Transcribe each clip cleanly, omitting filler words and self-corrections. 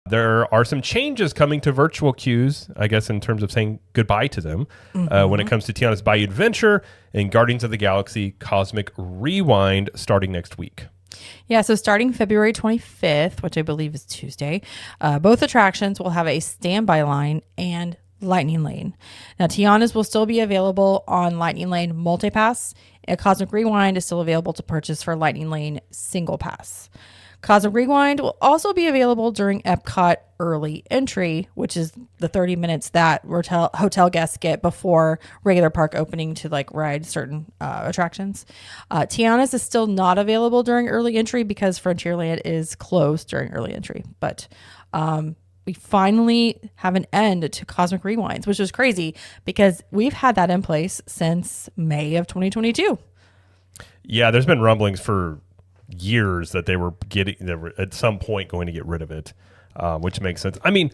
There are some changes coming to virtual queues, I guess, in terms of saying goodbye to them when it comes to Tiana's Bayou Adventure and Guardians of the Galaxy Cosmic Rewind starting next week. Yeah, so starting February 25th, which I believe is Tuesday, both attractions will have a standby line and Lightning Lane. Now, Tiana's will still be available on Lightning Lane Multipass. A Cosmic Rewind is still available to purchase for Lightning Lane Single Pass. Cosmic Rewind will also be available during Epcot Early Entry, which is the 30 minutes that hotel guests get before regular park opening to like ride certain attractions. Tiana's is still not available during Early Entry because Frontierland is closed during Early Entry. But we finally have an end to Cosmic Rewinds, which is crazy because we've had that in place since May of 2022. Yeah, there's been rumblings for years that they were at some point going to get rid of it, which makes sense. I mean,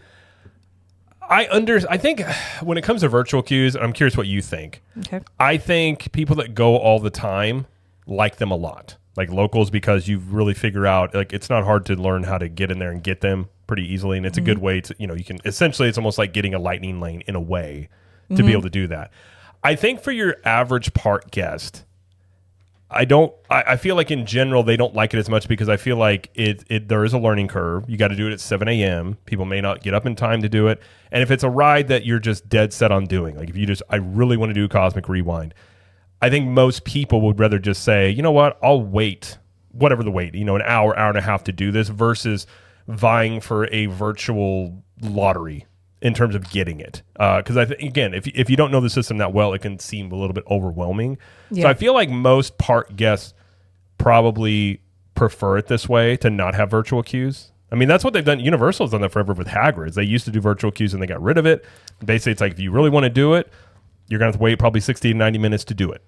I think when it comes to virtual queues, I'm curious what you think. Okay. I think people that go all the time like them a lot, like locals, because you really figure out, like, it's not hard to learn how to get in there and get them pretty easily. And it's a good way to, you can essentially, it's almost like getting a lightning lane in a way to be able to do that. I think for your average park guest, I feel like in general they don't like it as much because I feel like there is a learning curve. You got to do it at 7 a.m. People may not get up in time to do it. And if it's a ride that you're just dead set on doing, like if I really want to do Cosmic Rewind, I think most people would rather just say, you know what, I'll wait, whatever the wait, an hour and a half to do this versus vying for a virtual lottery in terms of getting it. Because again, if you don't know the system that well, it can seem a little bit overwhelming. Yeah. So I feel like most park guests probably prefer it this way, to not have virtual queues. I mean, that's what they've done. Universal's done that forever with Hagrid's. They used to do virtual queues and they got rid of it. Basically, it's like, if you really want to do it, you're going to have to wait probably 60 to 90 minutes to do it.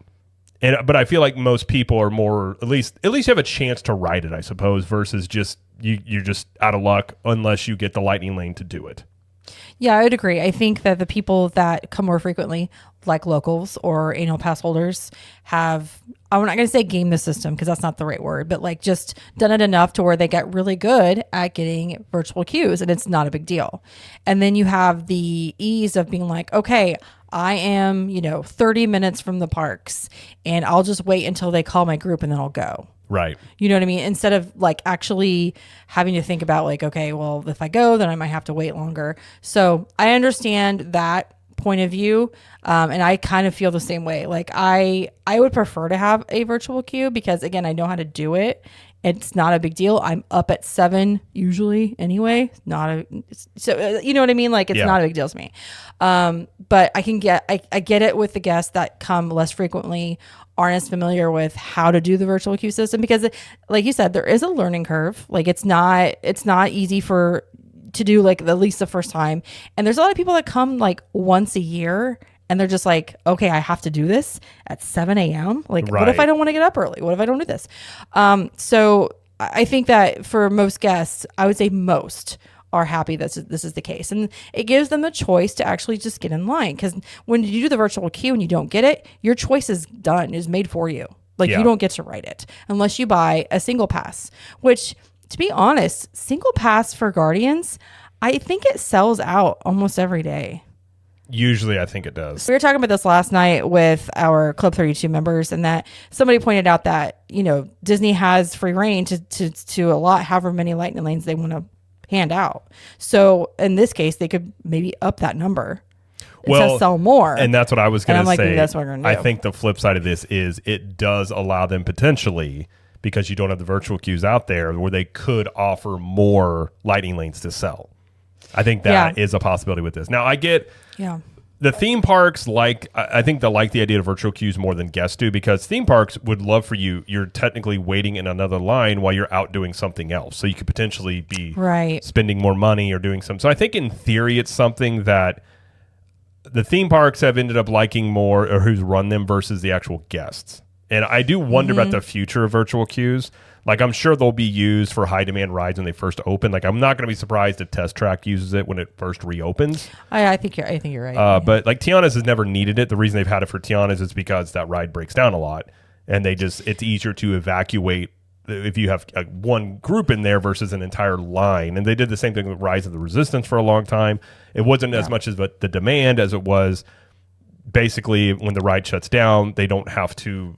But I feel like most people are more, at least you have a chance to ride it, I suppose, versus just you're just out of luck unless you get the lightning lane to do it. Yeah, I would agree. I think that the people that come more frequently, like locals or annual pass holders, have, I'm not going to say game the system because that's not the right word, but like just done it enough to where they get really good at getting virtual queues and it's not a big deal. And then you have the ease of being like, okay, I am, 30 minutes from the parks and I'll just wait until they call my group and then I'll go. Right. You know what I mean? Instead of like actually having to think about like, okay, well, if I go, then I might have to wait longer. So I understand that point of view. And I kind of feel the same way. Like I would prefer to have a virtual queue because, again, I know how to do it. It's not a big deal. I'm up at 7 usually anyway. So you know what I mean? Like it's not a big deal to me. But I get it with the guests that come less frequently, aren't as familiar with how to do the virtual queue system because, like you said, there is a learning curve. Like it's not easy to do like at least the first time. And there's a lot of people that come like once a year and they're just like, okay, I have to do this at 7 a.m. Like, What if I don't want to get up early? What if I don't do this? So I think that for most guests, I would say most are happy that this is the case. And it gives them the choice to actually just get in line. Because when you do the virtual queue and you don't get it, your choice is done, is made for you. Like you don't get to write it unless you buy a single pass, which, to be honest, single pass for Guardians, I think it sells out almost every day. Usually I think it does. We were talking about this last night with our Club 32 members, and that somebody pointed out that, Disney has free reign to allot however many lightning lanes they want to hand out. So in this case, they could maybe up that number. Well, sell more. And that's what I was going to say. That's what we're going to do. I think the flip side of this is it does allow them potentially, because you don't have the virtual queues out there, where they could offer more lightning lanes to sell. I think that is a possibility with this. Now, I get the theme parks I think they like the idea of virtual queues more than guests do, because theme parks would love for you're technically waiting in another line while you're out doing something else. So you could potentially be spending more money or doing something. So I think in theory it's something that the theme parks have ended up liking more, or who's run them, versus the actual guests. And I do wonder about the future of virtual queues. Like, I'm sure they'll be used for high demand rides when they first open. Like, I'm not going to be surprised if Test Track uses it when it first reopens. I think you're right. But like Tiana's has never needed it. The reason they've had it for Tiana's is because that ride breaks down a lot, and it's easier to evacuate if you have one group in there versus an entire line. And they did the same thing with Rise of the Resistance for a long time. It wasn't as much as the demand as it was basically when the ride shuts down, they don't have to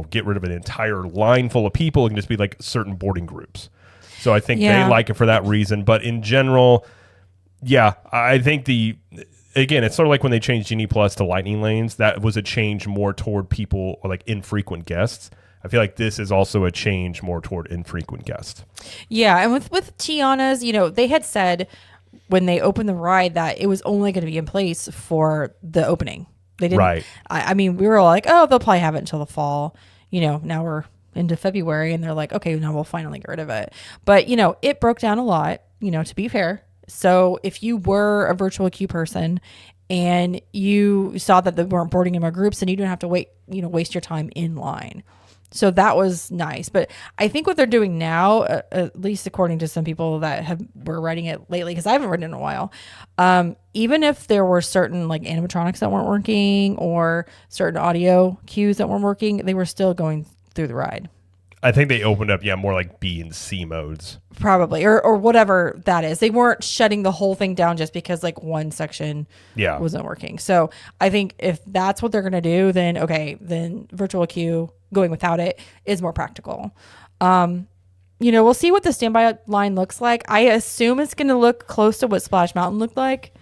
get rid of an entire line full of people. It can just be like certain boarding groups. So I think they like it for that reason. But in general, yeah, I think again, it's sort of like when they changed Genie Plus to Lightning Lanes. That was a change more toward people or like infrequent guests. I feel like this is also a change more toward infrequent guests. Yeah, and with Tiana's, they had said when they opened the ride that it was only going to be in place for the opening. They didn't. Right. I mean, we were all like, oh, they'll probably have it until the fall. Now we're into February, and they're like, okay, now we'll finally get rid of it. But it broke down a lot. To be fair. So if you were a virtual queue person and you saw that they weren't boarding in more groups, then you didn't have to waste your time in line. So that was nice. But I think what they're doing now, at least according to some people that were writing it lately, because I haven't written it in a while, even if there were certain like animatronics that weren't working or certain audio cues that weren't working, they were still going through the ride. I think they opened up, more like B and C modes. Probably, or whatever that is. They weren't shutting the whole thing down just because like one section wasn't working. So I think if that's what they're going to do, then virtual queue going without it is more practical. We'll see what the standby line looks like. I assume it's going to look close to what Splash Mountain looked like,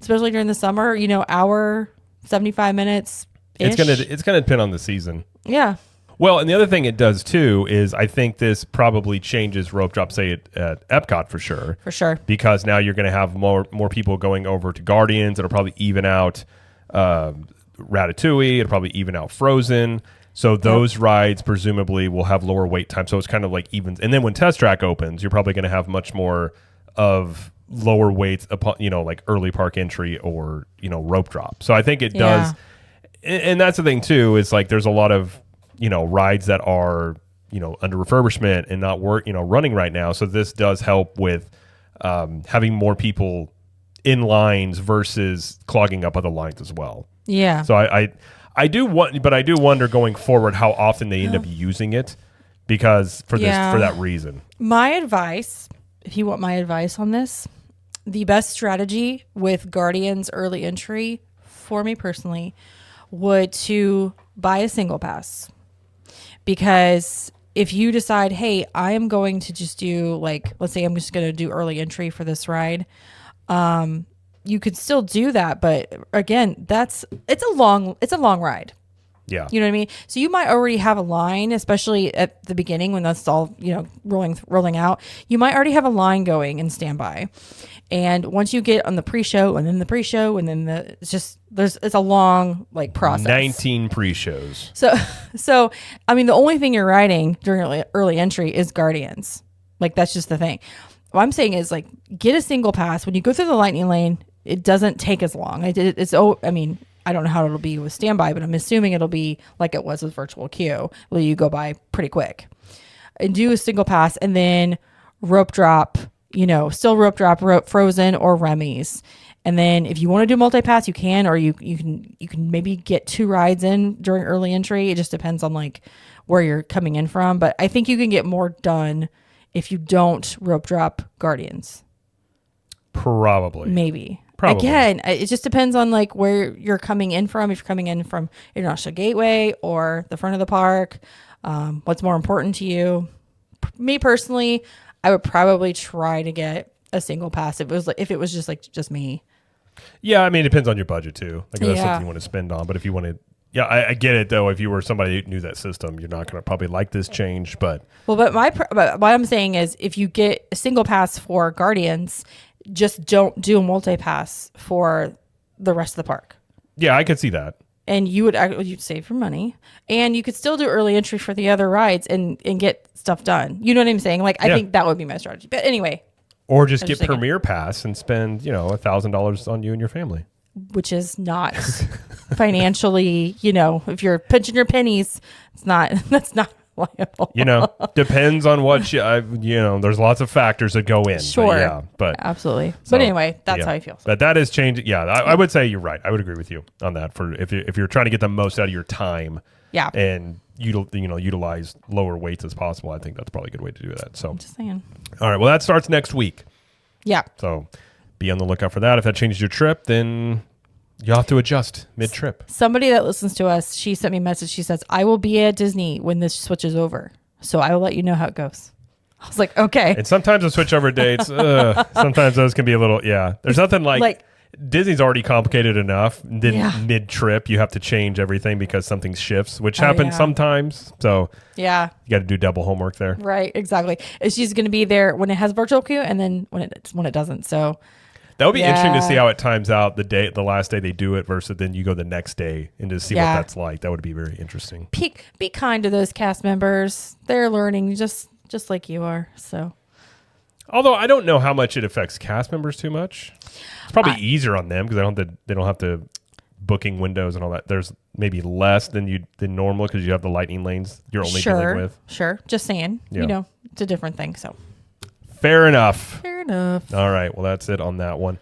especially during the summer, hour, 75 minutes. It's going to depend on the season. Yeah. Well, and the other thing it does too is I think this probably changes rope drop, say at Epcot for sure. For sure. Because now you're going to have more people going over to Guardians. It'll probably even out Ratatouille. It'll probably even out Frozen. So those rides presumably will have lower wait time. So it's kind of like even. And then when Test Track opens, you're probably going to have much more of lower waits upon, like early park entry or, rope drop. So I think it does. And that's the thing too, is like there's a lot of, rides that are, under refurbishment and not running right now. So this does help with having more people in lines versus clogging up other lines as well. Yeah. So I do wonder going forward how often they end up using it because for that reason. My advice, if you want my advice on this, the best strategy with Guardians early entry for me personally would to buy a single pass. Because if you decide, hey, I am going to just do let's say I'm just going to do early entry for this ride, you could still do that. But again, it's a long ride. Yeah. You know what I mean? So you might already have a line, especially at the beginning when that's all, rolling out. You might already have a line going in standby. And once you get on the pre-show and then the pre-show and then it's a long process. 19 pre-shows. So I mean, the only thing you're riding during early entry is Guardians. That's just the thing. What I'm saying is get a single pass. When you go through the Lightning Lane, it doesn't take as long. I don't know how it'll be with standby, but I'm assuming it'll be like it was with virtual queue, where you go by pretty quick. And do a single pass and then rope drop, still rope drop, Frozen or Remy's. And then if you want to do multi-pass, you can, or you can maybe get 2 rides in during early entry. It just depends on where you're coming in from. But I think you can get more done if you don't rope drop Guardians. Probably. Maybe. Probably. Again, it just depends on where you're coming in from. If you're coming in from International Gateway or the front of the park, what's more important to you? Me personally, I would probably try to get a single pass if it was just me. Yeah, I mean, it depends on your budget too. That's something you want to spend on. But if you want to, I get it though. If you were somebody who knew that system, you're not going to probably like this change. But but what I'm saying is, if you get a single pass for Guardians, just don't do a multi-pass for the rest of the park. Yeah, I could see that. And you'd save your money, and you could still do early entry for the other rides and get stuff done. You know what I'm saying? I think that would be my strategy. But anyway. Or just get Premier Pass and spend, $1,000 on you and your family. Which is not financially, if you're pinching your pennies, that's not liable. Depends on what there's lots of factors that go in. Sure. But Absolutely. But anyway, that's how I feel. But that is changing. Yeah, I would say you're right. I would agree with you on that. For if you're trying to get the most out of your time, and utilize lower weights as possible, I think that's probably a good way to do that. So I'm just saying. All right. Well, that starts next week. Yeah. So be on the lookout for that. If that changes your trip, then you'll have to adjust mid-trip. Somebody that listens to us, she sent me a message. She says, I will be at Disney when this switches over. So I will let you know how it goes. I was like, okay. And sometimes the switchover dates, sometimes those can be a little, There's nothing like Disney's already complicated enough. Then mid-trip, you have to change everything because something shifts, which happens sometimes. So you got to do double homework there. Right, exactly. She's going to be there when it has virtual queue and then when it doesn't. So that would be interesting to see how it times out the last day they do it versus then you go the next day and to see what that's like. That would be very interesting. Be kind to those cast members. They're learning just like you are. So, although I don't know how much it affects cast members too much. It's probably easier on them because they don't have to booking windows and all that. There's maybe less than normal because you have the lightning lanes you're only dealing with. Sure. Just saying. Yeah. It's a different thing. So. Fair enough. Fair enough. All right. Well, that's it on that one.